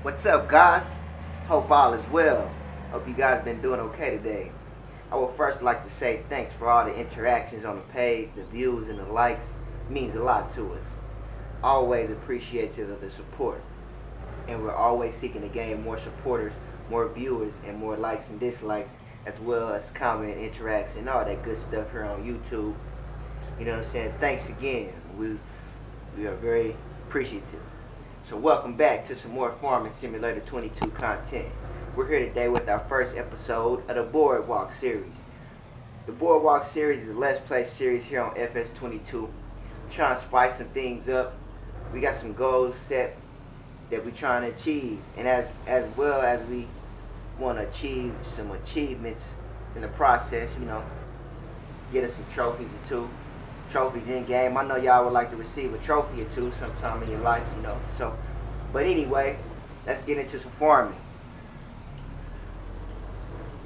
What's up, guys? Hope all is well. Hope you guys been doing okay today. I would first like to say thanks for all the interactions on the page, the views and the likes. It means a lot to us. Always appreciative of the support. And we're always seeking to gain more supporters, more viewers, and more likes and dislikes, as well as comment, interaction, all that good stuff here on YouTube. You know what I'm saying? Thanks again. We are very appreciative. So welcome back to some more Farming Simulator 22 content. We're here today with our first episode of the Boardwalk series. The Boardwalk series is a Let's Play series here on FS22. We're trying to spice some things up. We got some goals set that we're trying to achieve, and as well as we want to achieve some achievements in the process, get us some trophies or two. Trophies in game. I know y'all would like to receive a trophy or two sometime in your life, So, but anyway, let's get into some farming.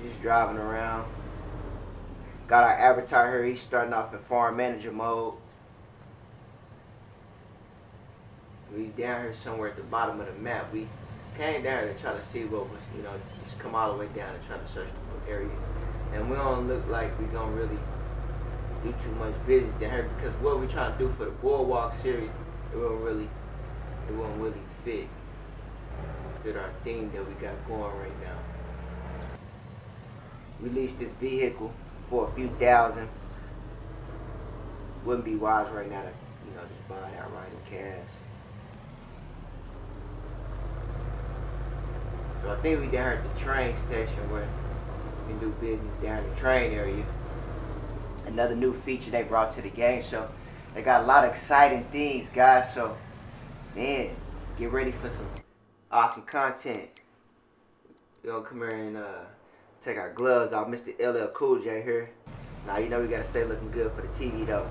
Just driving around. Got our avatar here. He's starting off in farm manager mode. He's down here somewhere at the bottom of the map. We came down to try to see what was, just come all the way down and try to search the area. And we don't look like we're gonna really do too much business down here, because what we're trying to do for the Boardwalk series, it won't really fit our theme that we got going right now. We leased this vehicle for a few thousand. Wouldn't be wise right now to, just buy it outright in cash. So I think we down here at the train station where we can do business down in the train area. Another new feature they brought to the game, so they got a lot of exciting things, guys. So, man, get ready for some awesome content. We're gonna come here and take our gloves off. Mr. LL Cool J here. Now, we gotta stay looking good for the TV though.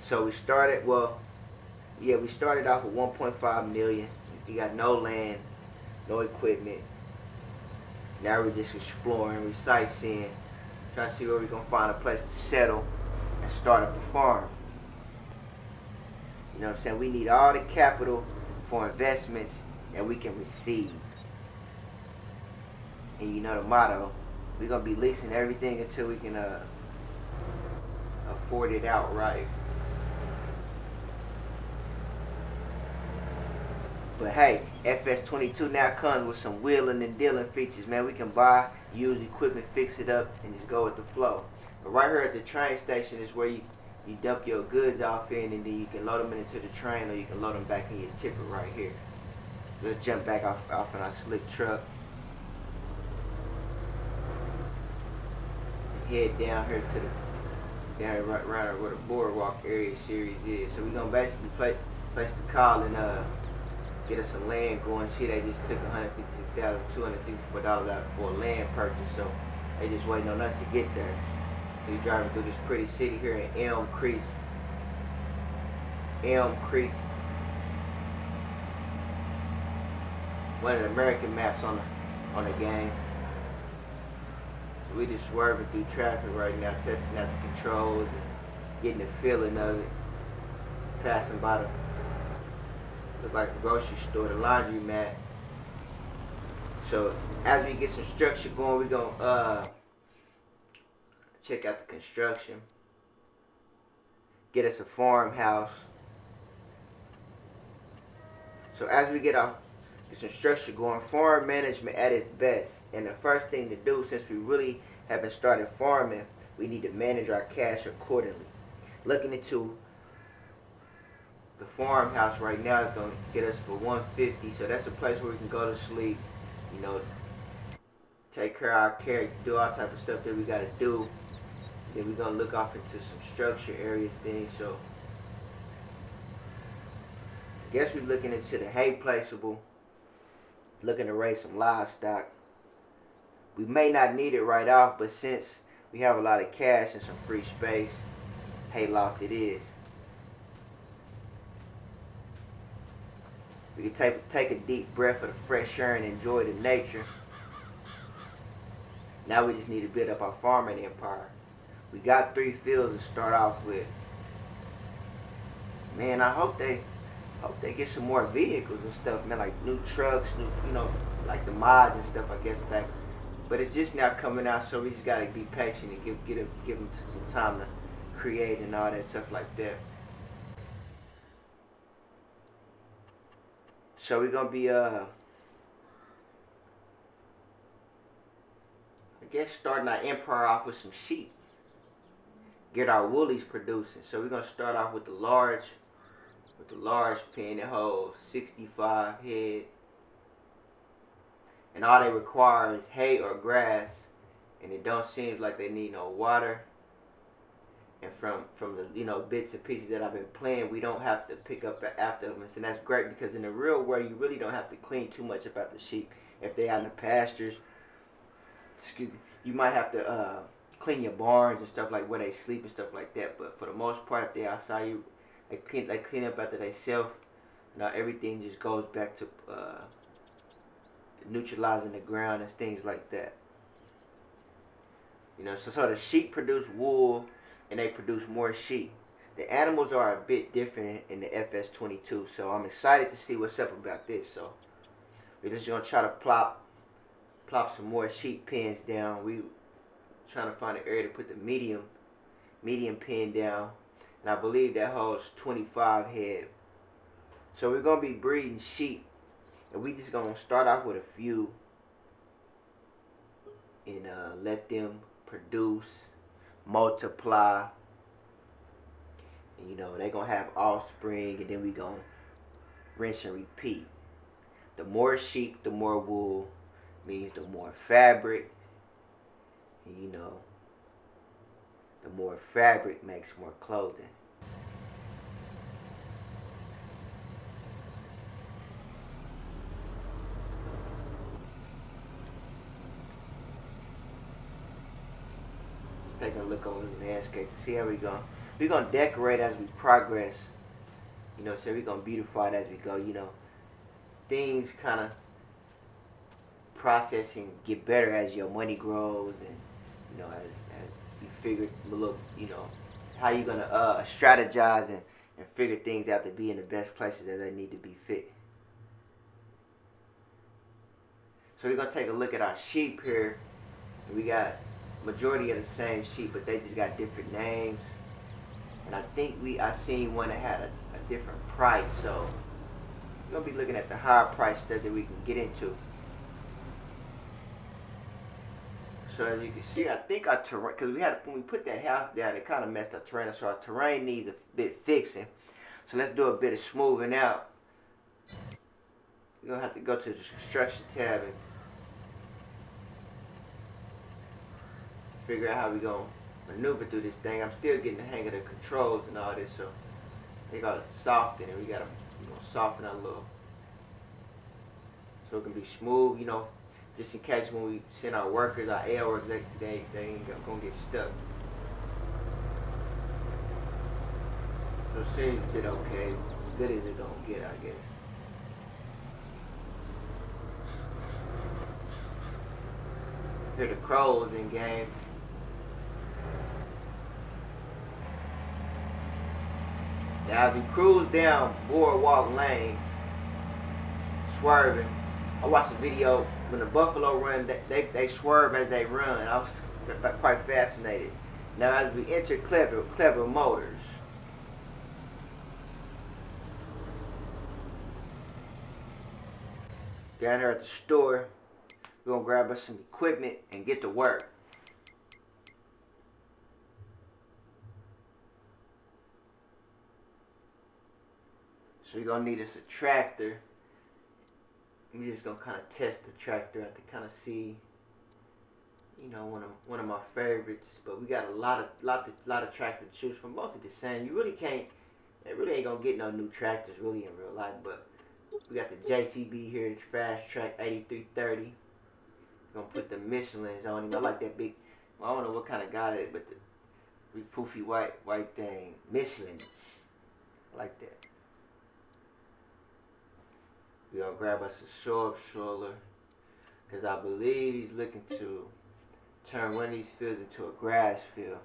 So we started off with 1.5 million. We got no land, no equipment. Now we're just exploring, we're sightseeing, trying to see where we're gonna find a place to settle and start up the farm. You know what I'm saying? We need all the capital for investments that we can receive. And you know the motto, we're gonna be leasing everything until we can afford it outright. But hey, FS22 now comes with some wheeling and dealing features, man. We can buy, use equipment, fix it up, and just go with the flow. But right here at the train station is where you dump your goods off in, and then you can load them into the train, or you can load them back in your tipper right here. Let's jump back off in our slick truck. And head down here to right where the Boardwalk area series is. So we're gonna basically place the call and get us some land going. See, they just took $156,264 out for a land purchase, so they just waiting on us to get there. We're driving through this pretty city here in Elm Creek. One of the American maps on the game. So we just swerving through traffic right now, testing out the controls and getting the feeling of it. Passing by the look like a grocery store, the laundromat. So as we get some structure going, we're gonna check out the construction, get us a farmhouse. So as we get some structure going, farm management at its best. And the first thing to do, since we really haven't started farming, we need to manage our cash accordingly. Looking into the farmhouse right now is going to get us for $150, so that's a place where we can go to sleep, take care of our care, do all type of stuff that we got to do. Then we're going to look off into some structure areas things. So I guess we're looking into the hay placeable, looking to raise some livestock. We may not need it right off, but since we have a lot of cash and some free space, hay loft it is. We can take a deep breath of the fresh air and enjoy the nature. Now we just need to build up our farming empire. We got 3 fields to start off with. Man, I hope they Hope they get some more vehicles and stuff, man, like new trucks, new, like the mods and stuff, I guess, back. But it's just now coming out, so we just gotta be patient and give them some time to create and all that stuff like that. So we're gonna be I guess starting our empire off with some sheep. Get our woolies producing. So we're gonna start off with the large pen that holds 65 head. And all they require is hay or grass, and it don't seem like they need no water. And from the bits and pieces that I've been playing, we don't have to pick up after them, and that's great because in the real world you really don't have to clean too much about the sheep. If they out in the pastures, you might have to clean your barns and stuff, like where they sleep and stuff like that. But for the most part, if they outside, they clean up after themselves. Now everything just goes back to neutralizing the ground and things like that. So the sheep produce wool and they produce more sheep. The animals are a bit different in the FS22, so I'm excited to see what's up about this. So we're just gonna try to plop some more sheep pens down. We trying to find an area to put the medium pen down, and I believe that holds 25 head. So we're gonna be breeding sheep, and we just gonna start off with a few and let them produce, multiply, and they gonna have offspring, and then we gonna rinse and repeat. The more sheep, the more wool, means the more fabric, and the more fabric makes more clothing. Taking a look over the landscape to see how we go. We're gonna decorate as we progress. So we're gonna beautify it as we go. Things kind of processing get better as your money grows, and as you figure look, how you gonna strategize and figure things out to be in the best places that they need to be fit. So we're gonna take a look at our sheep here. We got majority of the same sheep, but they just got different names. And I think I seen one that had a different price, so we're gonna be looking at the higher price stuff that we can get into. So as you can see, I think our terrain, because when we put that house down, it kind of messed our terrain, so our terrain needs a bit fixing. So let's do a bit of smoothing out. We're gonna have to go to the construction tab and figure out how we gonna maneuver through this thing. I'm still getting the hang of the controls and all this, so they gotta soften it. We gotta soften it a little so it can be smooth, just in case when we send our workers, our AL workers, they ain't gonna get stuck. So it seems a bit okay, as good as it gonna get, I guess. Here the crows in game. Now as we cruise down Boardwalk Lane, swerving, I watched a video when the buffalo run, they swerve as they run. I was quite fascinated. Now as we enter Clever Motors, down here at the store, we're gonna grab us some equipment and get to work. So you're gonna need us a tractor. We're just gonna kind of test the tractor out to kind of see, one of my favorites. But we got a lot of tractors to choose from, mostly the same. You really can't, it really ain't gonna get no new tractors really in real life. But we got the JCB here, Fast Track 8330. We're gonna put the Michelin's on him. I like that big. Well, I don't know what kind of guy it is, but the big poofy white thing, Michelin's. I like that. We're gonna grab us a show-up stroller, because I believe he's looking to turn one of these fields into a grass field.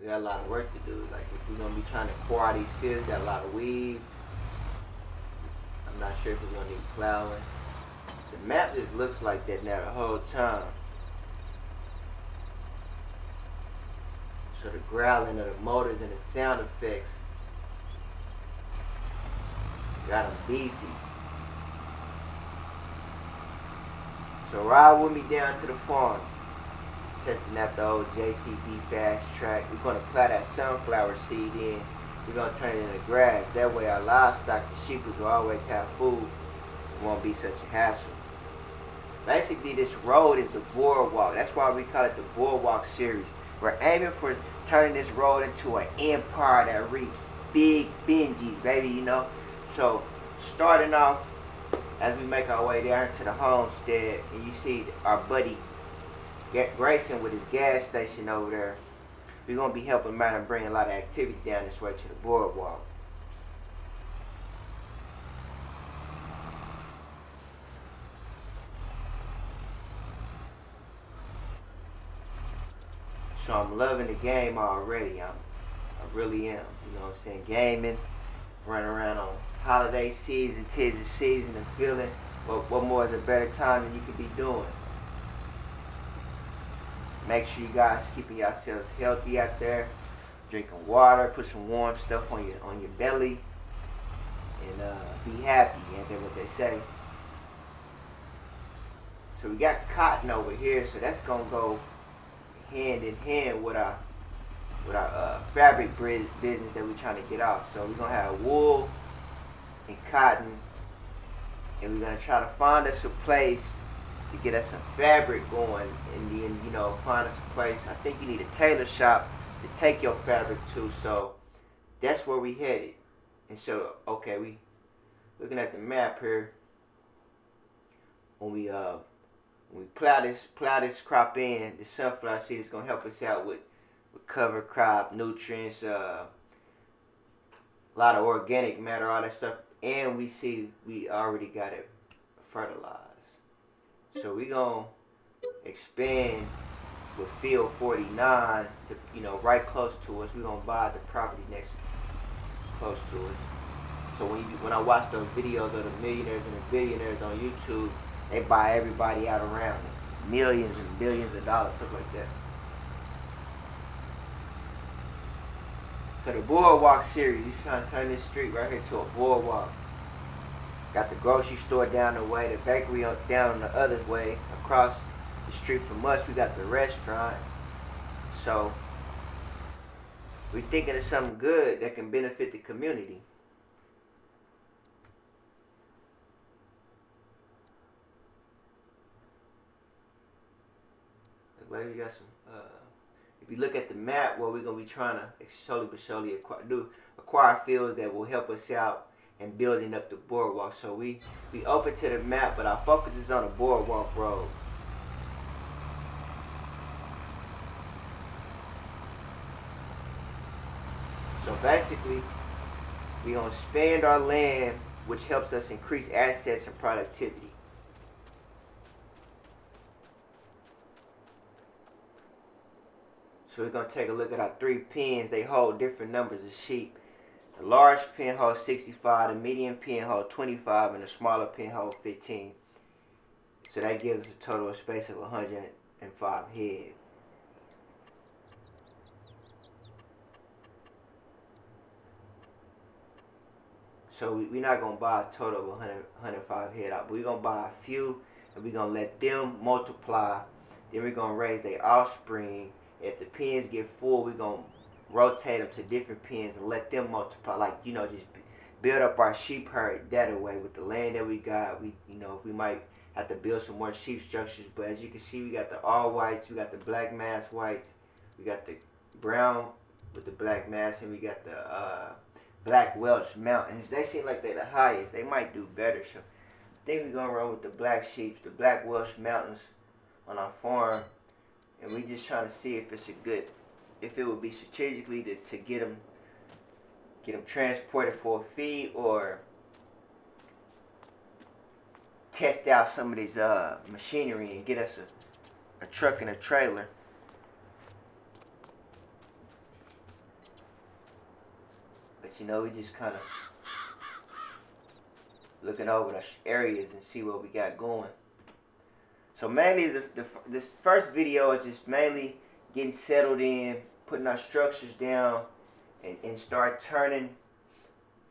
We got a lot of work to do. Like if we're gonna be trying to pour out these fields, got a lot of weeds. I'm not sure if it's gonna need plowing. The map just looks like that now the whole time. So the growling of the motors and the sound effects got them beefy. So ride with me down to the farm, testing out the old JCB fast track. We're gonna plow that sunflower seed in. We're gonna turn it into grass. That way our livestock, the sheep, will always have food. It won't be such a hassle. Basically, this road is the boardwalk. That's why we call it the boardwalk series. We're aiming for turning this road into an empire that reaps big Benjis, baby, you know. So starting off, as we make our way down to the homestead, and you see our buddy Grayson with his gas station over there, we're going to be helping him out and bring a lot of activity down this way to the boardwalk. So I'm loving the game already. I really am. You know what I'm saying? Gaming, running around on holiday season, tis the season, and feeling what more is a better time than you could be doing. Make sure you guys keeping yourselves healthy out there, drinking water, put some warm stuff on your belly, and be happy. Ain't that what they say? So we got cotton over here, so that's gonna go hand in hand with our fabric business that we're trying to get off. So we're gonna have wool and cotton, and we're gonna try to find us a place to get us some fabric going, and then, you know, find us a place. I think you need a tailor shop to take your fabric to. So that's where we headed. And so, okay, we looking at the map here. When we plow this crop in, the sunflower seed is gonna help us out with cover crop, nutrients, a lot of organic matter, all that stuff. And we see we already got it fertilized. So we gonna expand with field 49 to, you know, right close to us. We're gonna buy the property next close to us. So when I watch those videos of the millionaires and the billionaires on YouTube, they buy everybody out around them. Millions and billions of dollars, stuff like that. So the boardwalk series, you're trying to turn this street right here to a boardwalk. Got the grocery store down the way, the bakery down on the other way. Across the street from us, we got the restaurant. So we're thinking of something good that can benefit the community. Like we got some. If you look at the map, what we're gonna be trying to slowly but surely acquire fields that will help us out and building up the boardwalk. So we open to the map, but our focus is on the boardwalk road. So basically, we're gonna spend our land, which helps us increase assets and productivity. So we're gonna take a look at our 3 pens. They hold different numbers of sheep. The large pen holds 65, the medium pen holds 25, and the smaller pen holds 15. So that gives us a total space of 105 head. So we're not going to buy a total of 105 head out, but we're going to buy a few, and we're going to let them multiply. Then we're going to raise their offspring. If the pens get full, we're going to rotate them to different pens and let them multiply. Like, you know, just build up our sheep herd that way with the land that we got. We might have to build some more sheep structures, but as you can see, we got the all whites, we got the black mass whites, we got the brown with the black mass, and we got the black Welsh mountains. They seem like they're the highest. They might do better. So I think we're gonna run with the black sheep, the black Welsh mountains on our farm, and we just trying to see if if it would be strategically to get them transported for a feed, or test out some of this machinery and get us a truck and a trailer. You know, we just kind of looking over the areas and see what we got going. So mainly this first video is just mainly getting settled in, putting our structures down, and start turning,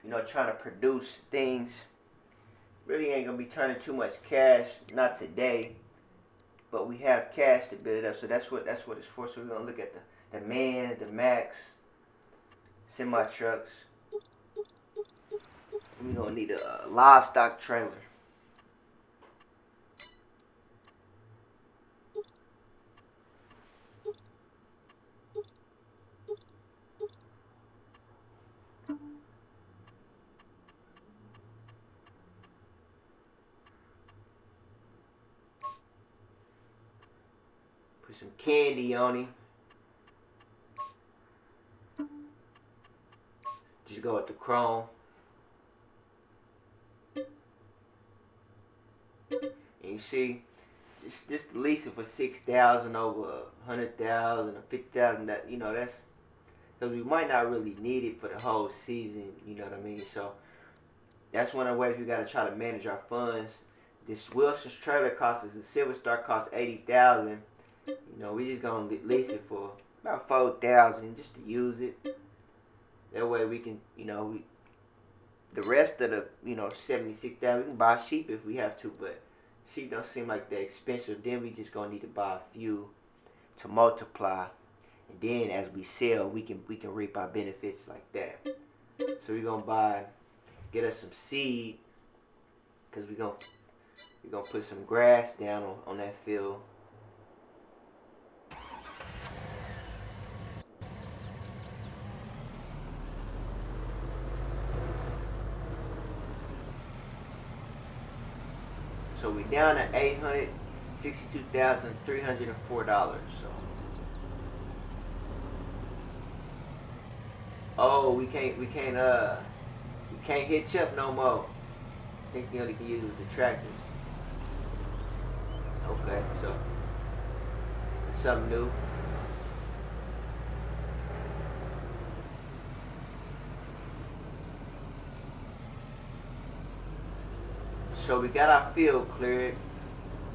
you know, trying to produce things. Really ain't gonna be turning too much cash, not today, but we have cash to build it up. So that's what it's for. So we're gonna look at the Mans, the Max, semi trucks. We're gonna need a livestock trailer. Put some candy on him. Just go with the chrome. And you see, just lease it for 6,000 over 100,000 or 50,000. That, you know, that's because we might not really need it for the whole season. You know what I mean? So that's one of the ways we gotta try to manage our funds. This Wilson's trailer costs us, the Silver Star costs 80,000. You know, we just gonna lease it for about 4,000 just to use it. That way we can, you know, the rest of the, you know, 76,000 we can buy sheep if we have to, but sheep don't seem like they're expensive. Then we just gonna need to buy a few to multiply, and then as we sell, we can reap our benefits like that. So we're gonna get us some seed, cause we're gonna put some grass down on that field. So we down to $862,304. So, oh, we can't hitch up no more. I think you only can use it with the tractors. Okay, so it's something new. So we got our field cleared.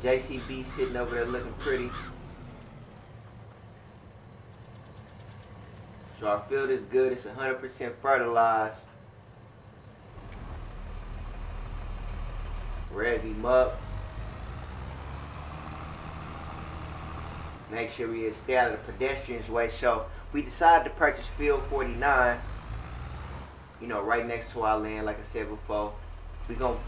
JCB sitting over there looking pretty. So our field is good. It's 100% fertilized. Rev him up. Make sure we stay out of the pedestrian's way. So we decided to purchase field 49. You know, right next to our land, like I said before. We gonna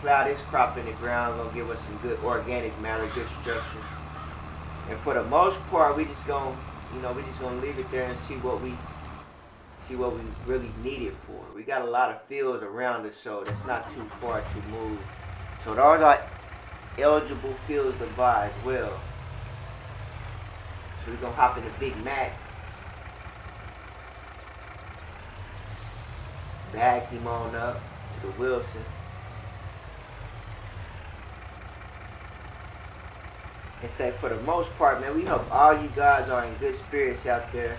plow this crop in the ground. Gonna give us some good organic matter, good structure. And for the most part, we just gonna leave it there and see what we really need it for. We got a lot of fields around us, so that's not too far to move. So those are eligible fields to buy as well. So we're gonna hop in the Big Mac. Back him on up to the Wilson. And say for the most part, man, we hope all you guys are in good spirits out there.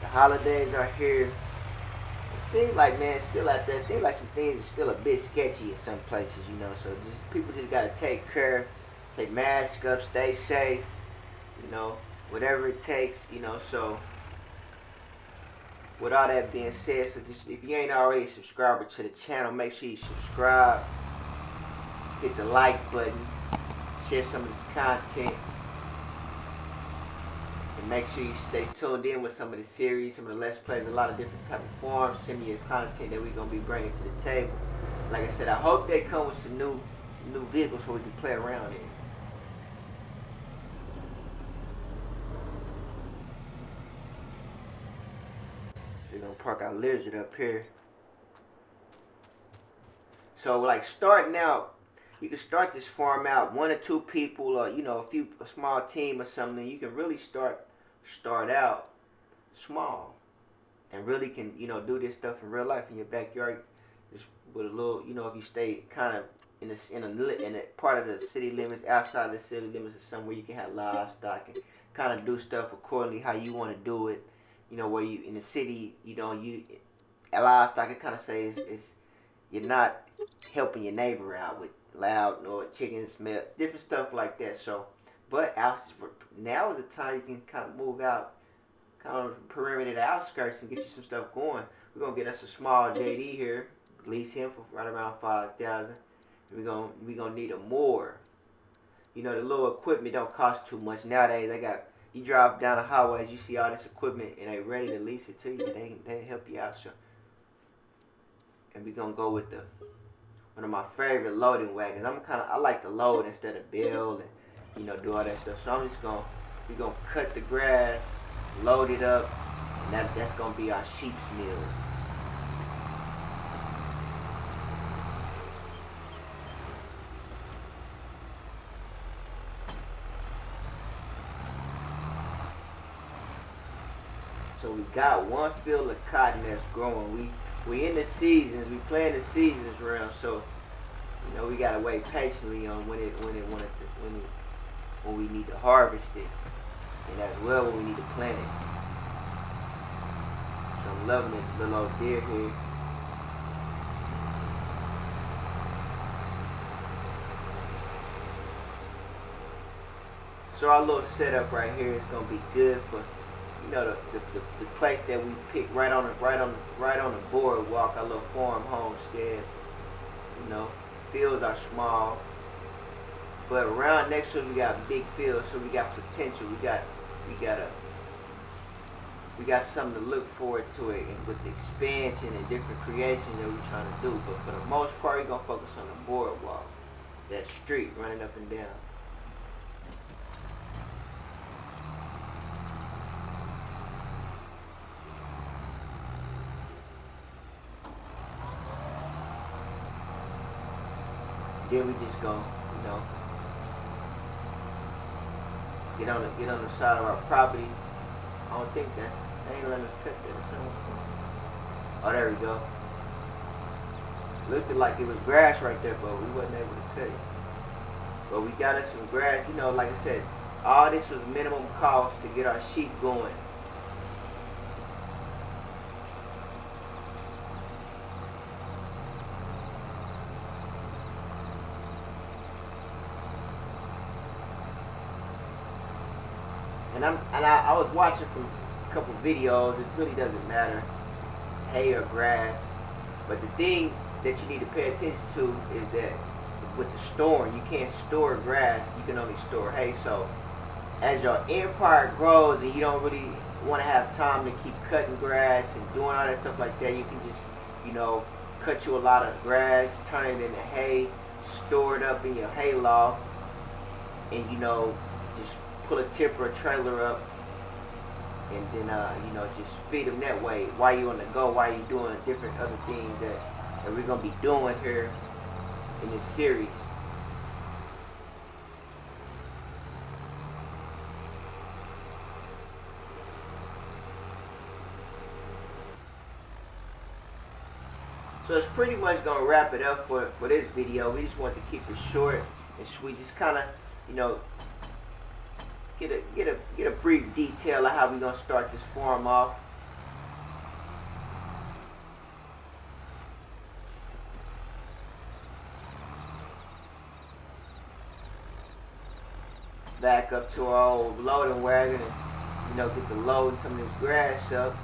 The holidays are here. It seems like, man, it's still out there. I think like some things are still a bit sketchy in some places, you know. So people just gotta take care, take masks up, stay safe, you know, whatever it takes, you know. So with all that being said, so just if you ain't already a subscriber to the channel, make sure you subscribe, hit the like button, share some of this content, and make sure you stay tuned in with some of the series, some of the Let's Plays, a lot of different type of forms. Send me your content that we're gonna be bringing to the table. Like I said, I hope they come with some new vehicles so we can play around in. So we're gonna park our Lizard up here. So like starting out, you can start this farm out 1 or 2 people, or you know, a small team or something. You can really start out small, and really can, you know, do this stuff in real life in your backyard, just with a little, you know, if you stay kind of in a part of the city limits, outside the city limits, or somewhere you can have livestock and kind of do stuff accordingly how you want to do it. You know, where you in the city, you don't last I could kind of say is you're not helping your neighbor out with loud noise, chicken smell, different stuff like that. So, but now is the time you can kind of move out, kind of the perimeter, the outskirts, and get you some stuff going. We're gonna get us a small JD here, lease him for right around 5,000. We gonna need a mower. You know, the little equipment don't cost too much nowadays. You drive down the highways, you see all this equipment, and they ready to lease it to you. They help you out, so. And we gonna go with one of my favorite loading wagons. I like to load instead of build and do all that stuff. So we gonna cut the grass, load it up, and that's gonna be our sheep's meal. So we got one field of cotton that's growing. We in the seasons. We playing the seasons round. So we gotta wait patiently on when we need to harvest it, and as well when we need to plant it. So I'm loving it, little old deer here. So our little setup right here is gonna be good for the place that we picked right on the boardwalk, our little farm homestead. Fields are small, but around next to it we got big fields, so we got potential. We got something to look forward to it, and with the expansion and different creations that we're trying to do. But for the most part, we're gonna focus on the boardwalk, that street running up and down. Then we just gonna, get on the side of our property. I don't think they ain't letting us cut that or something. Oh, there we go. Looked like it was grass right there, but we wasn't able to cut it. But we got us some grass. Like I said, all this was minimum cost to get our sheep going. And I was watching from a couple videos. It really doesn't matter, hay or grass. But the thing that you need to pay attention to is that with the storing, you can't store grass. You can only store hay. So as your empire grows and you don't really want to have time to keep cutting grass and doing all that stuff like that, you can just, cut you a lot of grass, turn it into hay, store it up in your hay loft, and just pull a tipper or trailer up, and then just feed them that way while you're on the go, while you're doing different other things that we're gonna be doing here in this series. So it's pretty much gonna wrap it up for this video. We just want to keep it short and sweet, just kind of get a brief detail of how we're gonna start this farm off. Back up to our old loading wagon and get the load some of this grass up.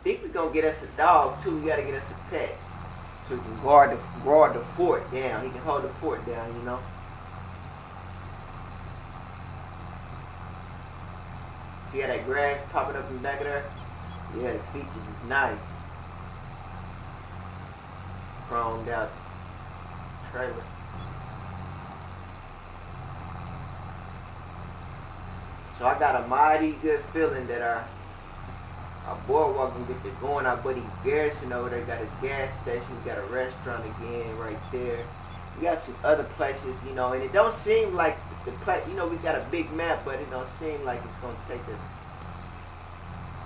Think we're gonna get us a dog too. We gotta get us a pet, so we can guard the fort down. He can hold the fort down, See how that grass popping up in the back of there? Yeah, the features is nice. Chromed out trailer. So I got a mighty good feeling that our boardwalk can get it going. Our buddy Garrison over there got his gas station. We got a restaurant again right there. We got some other places, and it don't seem like the place, we got a big map, but it don't seem like it's gonna take us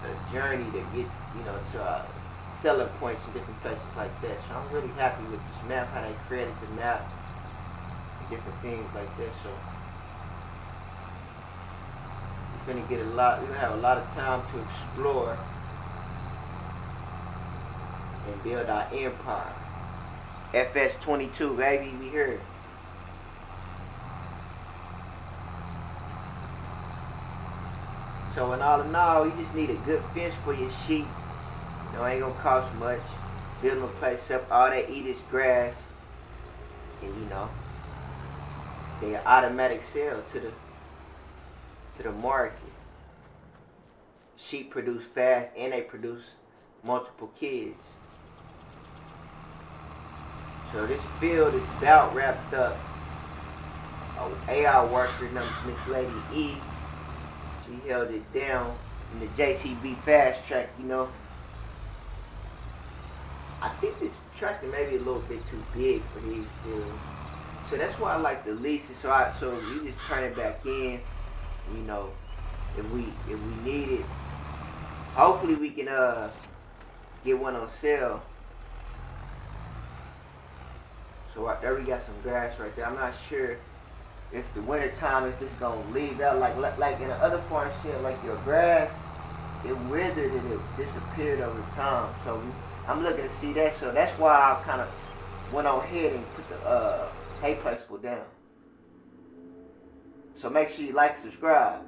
a journey to get, to our selling points in different places like that. So I'm really happy with this map, how they created the map, and different things like that. So We're gonna have a lot of time to explore and build our empire. FS22, baby, we here. So in all, you just need a good fence for your sheep. You know, it ain't gonna cost much. Build them a place up. All they eat is grass, and you know, they automatic sell to the market. Sheep produce fast, and they produce multiple kids. So this field is about wrapped up. AI worker, Miss Lady E, she held it down in the JCB fast track, you know. I think this tractor may be a little bit too big for these fields. So that's why I like the lease it. So you just turn it back in, you know, if we need it. Hopefully we can get one on sale. So right there we got some grass right there. I'm not sure if the winter time, if it's gonna leave out like in the other farm shit, like your grass, it withered and it disappeared over time. So I'm looking to see that. So that's why I kind of went on ahead and put the hay principle down. So make sure you like, subscribe.